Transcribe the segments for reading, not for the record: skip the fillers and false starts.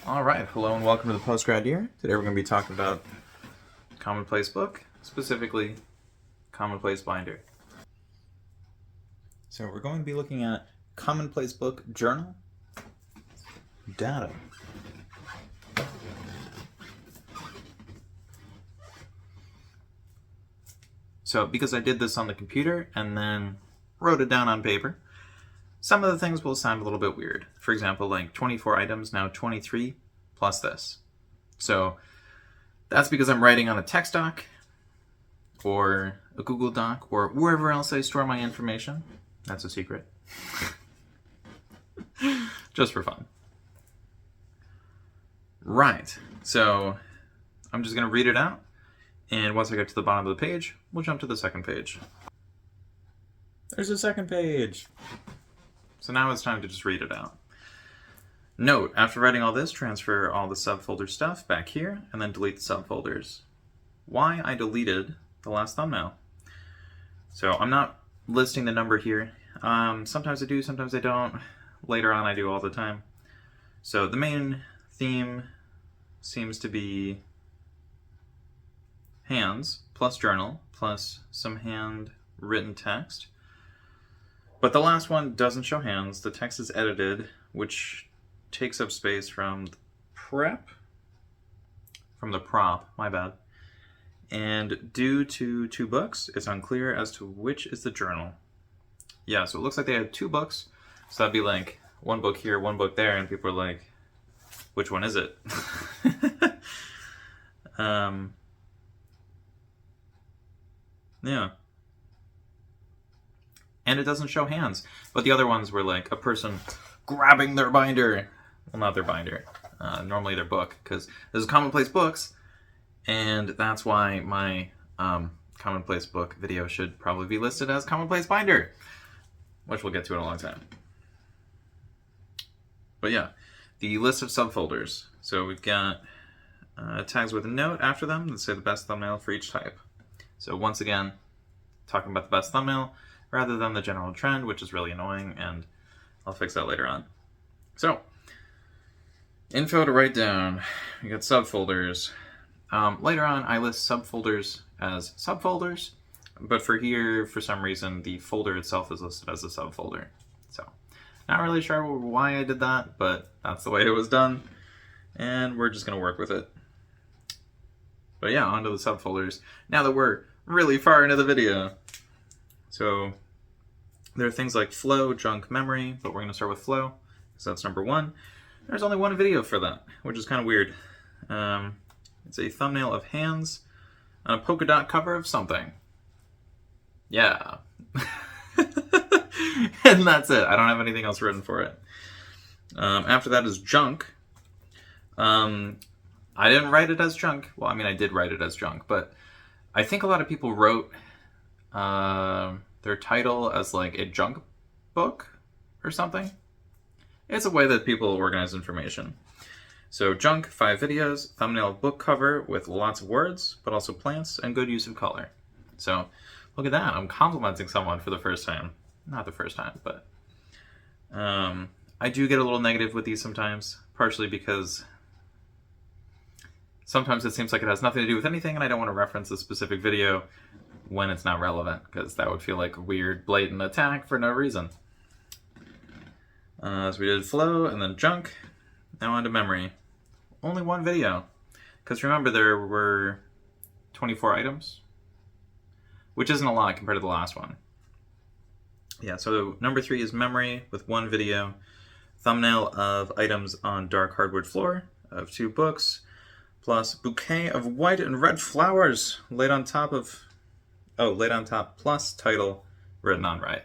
All right, hello and welcome to the postgrad year. Today we're going to be talking about Commonplace book, specifically Commonplace binder. So we're going to be looking at Commonplace book journal data. So because I did this on the computer and then wrote it down on paper, some of the things will sound a little bit weird. For example, like 24 items, now 23 plus this. So that's because I'm writing on a text doc or a Google Doc or wherever else I store my information. That's a secret. Just for fun. Right, so I'm just going to read it out. And once I get to the bottom of the page, we'll jump to the second page. There's a second page. So now it's time to just read it out. Note, after writing all this, transfer all the subfolder stuff back here, and then delete the subfolders. Why I deleted the last thumbnail. So I'm not listing the number here. Sometimes I do, sometimes I don't. Later on I do all the time. So the main theme seems to be hands, plus journal, plus some handwritten text. But the last one doesn't show hands. The text is edited, which takes up space from the prop, my bad. And due to two books, it's unclear as to which is the journal. Yeah, so it looks like they had two books. So that'd be like one book here, one book there, and people are like, which one is it? Yeah. And it doesn't show hands. But the other ones were like a person grabbing their binder. Well, not their binder. Normally their book, because this is Commonplace Books, and that's why my Commonplace book video should probably be listed as Commonplace Binder, which we'll get to in a long time. But yeah, the list of subfolders. So we've got tags with a note after them that say the best thumbnail for each type. So once again, talking about the best thumbnail rather than the general trend, which is really annoying, and I'll fix that later on. So, info to write down. We got subfolders. Later on, I list subfolders as subfolders, but for here, for some reason, the folder itself is listed as a subfolder. So, not really sure why I did that, but that's the way it was done, and we're just going to work with it. But yeah, onto the subfolders. Now that we're really far into the video. So there are things like flow, junk, memory, but we're going to start with flow, because that's number one. There's only one video for that, which is kind of weird. It's a thumbnail of hands on a polka dot cover of something. Yeah. And that's it. I don't have anything else written for it. After that is junk. I didn't write it as junk. Well, I mean, I did write it as junk, but I think a lot of people wrote their title as like a junk book or something. It's a way that people organize information. So junk, 5 videos, thumbnail book cover with lots of words, but also plants and good use of color. So look at that. I'm complimenting someone for the first time. Not the first time, but I do get a little negative with these sometimes, partially because sometimes it seems like it has nothing to do with anything, and I don't want to reference a specific video when it's not relevant, because that would feel like a weird, blatant attack for no reason. So we did flow, and then junk. Now on to memory. Only one video. Because remember, there were 24 items, which isn't a lot compared to the last one. Yeah, so number 3 is memory with 1 video. Thumbnail of items on dark hardwood floor of 2 books. Plus bouquet of white and red flowers laid on top plus title written on right.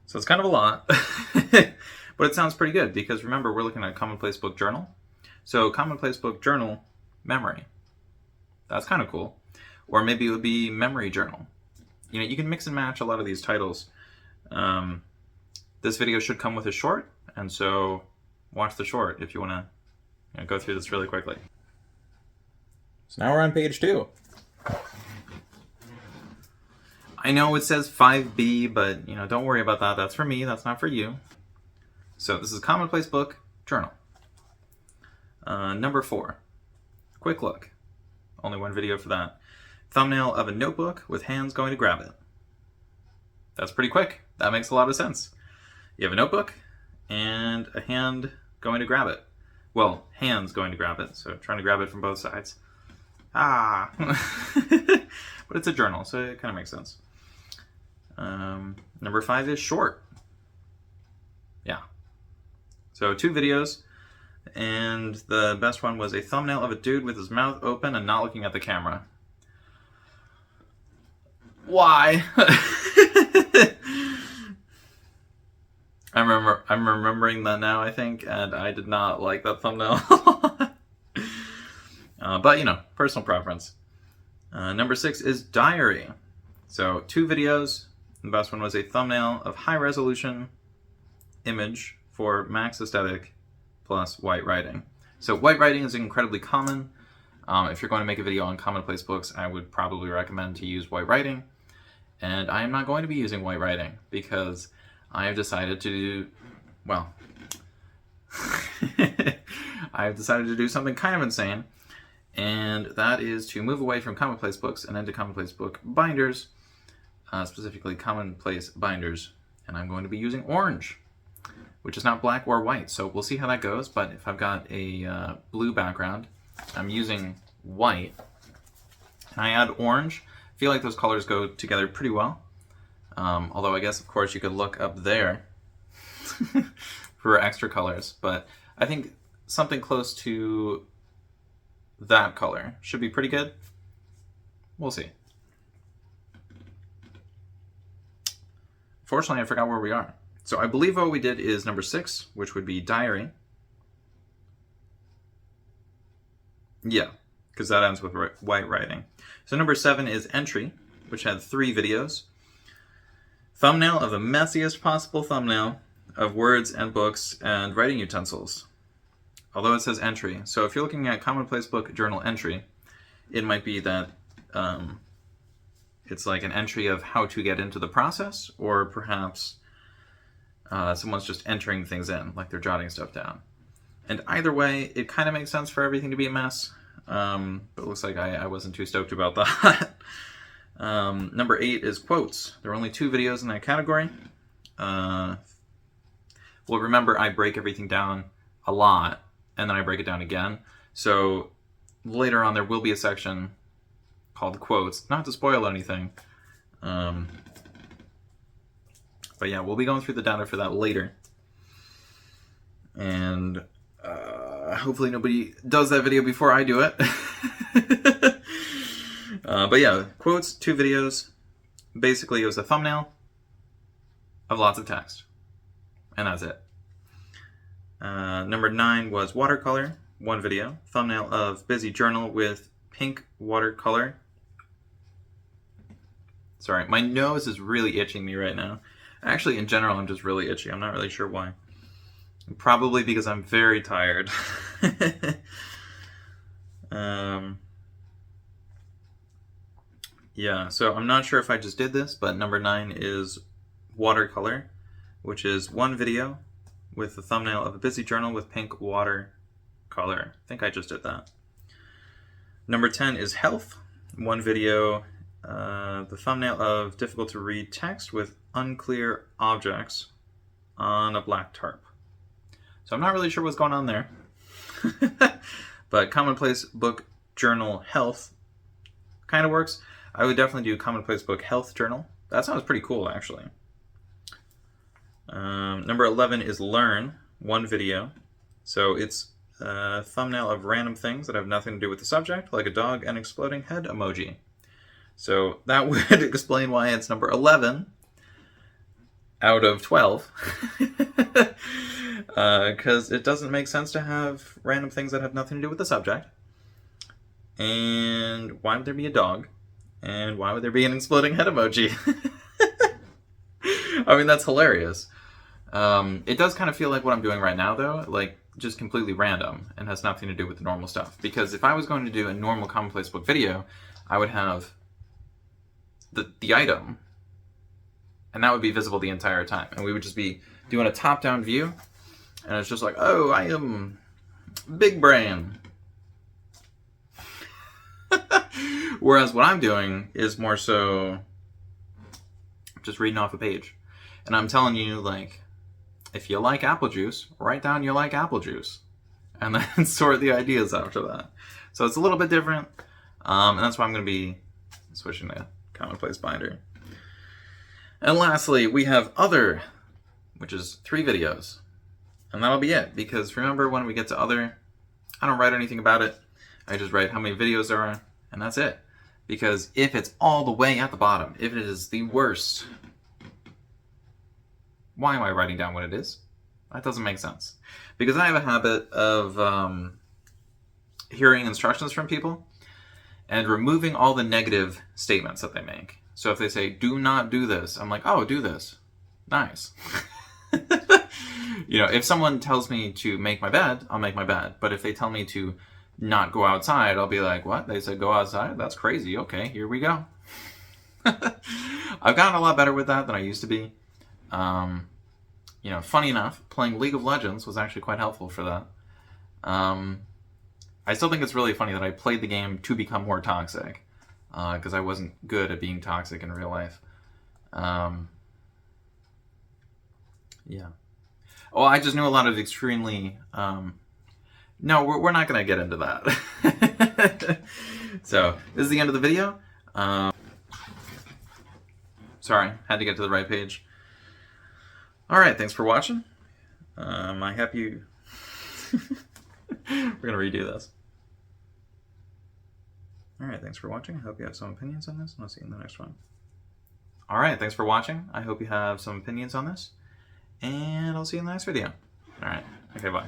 So it's kind of a lot, but it sounds pretty good because remember, we're looking at Commonplace book journal. So Commonplace book journal memory. That's kind of cool. Or maybe it would be memory journal. You know, you can mix and match a lot of these titles. This video should come with a short, and so watch the short if you want to go through this really quickly. So now we're on page 2. I know it says 5B, but don't worry about that. That's for me. That's not for you. So this is Commonplace book journal. Number 4, quick look. Only one video for that. Thumbnail of a notebook with hands going to grab it. That's pretty quick. That makes a lot of sense. You have a notebook and a hand going to grab it. Well, hands going to grab it, so trying to grab it from both sides. Ah! But it's a journal, so it kind of makes sense. Number 5 is short. Yeah. So 2 videos, and the best one was a thumbnail of a dude with his mouth open and not looking at the camera. Why? I'm remembering that now, I think, and I did not like that thumbnail. But, you know, personal preference. Number 6 is diary. So 2 videos. The best one was a thumbnail of high-resolution image for max aesthetic plus white writing. So white writing is incredibly common. If you're going to make a video on Commonplace books, I would probably recommend to use white writing. And I am not going to be using white writing because I have decided to do, well, I have decided to do something kind of insane, and that is to move away from Commonplace books and into Commonplace book binders, specifically Commonplace binders, and I'm going to be using orange, which is not black or white, so we'll see how that goes. But if I've got a blue background, I'm using white, and I add orange. I feel like those colors go together pretty well. Although I guess, of course, you could look up there for extra colors. But I think something close to that color should be pretty good. We'll see. Fortunately, I forgot where we are. So I believe what we did is number 6, which would be diary. Yeah, because that ends with white writing. So number 7 is entry, which had 3 videos. Thumbnail of the messiest possible thumbnail of words and books and writing utensils. Although it says entry. So if you're looking at Commonplace book journal entry, it might be that it's like an entry of how to get into the process, or perhaps someone's just entering things in, like they're jotting stuff down. And either way, it kind of makes sense for everything to be a mess. But it looks like I wasn't too stoked about that. Number 8 is quotes. There are only 2 videos in that category. Well, remember, I break everything down a lot, and then I break it down again. So later on, there will be a section called quotes. Not to spoil anything. But yeah, we'll be going through the data for that later. And hopefully nobody does that video before I do it. But yeah, quotes, 2 videos. Basically, it was a thumbnail of lots of text. And that's it. Number 9 was watercolor, 1 video. Thumbnail of busy journal with pink watercolor. Sorry, my nose is really itching me right now. Actually, in general, I'm just really itchy. I'm not really sure why. Probably because I'm very tired. Yeah, so I'm not sure if I just did this, but number 9 is watercolor, which is 1 video with the thumbnail of a busy journal with pink watercolor. I think I just did that. Number 10 is health, 1 video, the thumbnail of difficult to read text with unclear objects on a black tarp. So I'm not really sure what's going on there. But Commonplace book journal health kind of works. I would definitely do Commonplace book health journal. That sounds pretty cool, actually. Number 11 is learn, 1 video. So it's a thumbnail of random things that have nothing to do with the subject, like a dog and exploding head emoji. So that would explain why it's number 11 out of 12. Because it doesn't make sense to have random things that have nothing to do with the subject. And why would there be a dog? And why would there be an exploding head emoji? I mean, that's hilarious. It does kind of feel like what I'm doing right now, though, like just completely random and has nothing to do with the normal stuff. Because if I was going to do a normal Commonplace book video, I would have the item, and that would be visible the entire time. And we would just be doing a top-down view, and it's just like, oh, I am Big brain. Whereas what I'm doing is more so just reading off a page. And I'm telling you, like, if you like apple juice, write down you like apple juice. And then sort the ideas after that. So it's a little bit different. And that's why I'm going to be switching to Commonplace binder. And lastly, we have other, which is 3 videos. And that'll be it. Because remember, when we get to other, I don't write anything about it. I just write how many videos there are, and that's it. Because if it's all the way at the bottom, if it is the worst, why am I writing down what it is? That doesn't make sense. Because I have a habit of hearing instructions from people and removing all the negative statements that they make. So if they say, do not do this, I'm like, oh, do this. Nice. You know, if someone tells me to make my bed, I'll make my bed. But if they tell me to not go outside, I'll be like, what? They said go outside? That's crazy. Okay, here we go. I've gotten a lot better with that than I used to be. You know, funny enough, playing League of Legends was actually quite helpful for that. I still think it's really funny that I played the game to become more toxic, because I wasn't good at being toxic in real life. Yeah. Oh, I just knew a lot of extremely... No, we're not going to get into that. So, this is the end of the video. Sorry, had to get to the right page. Alright, thanks for watching. I hope you... We're going to redo this. Alright, thanks for watching. I hope you have some opinions on this, and I'll see you in the next one. Alright, thanks for watching. I hope you have some opinions on this, and I'll see you in the next video. Alright, okay, bye.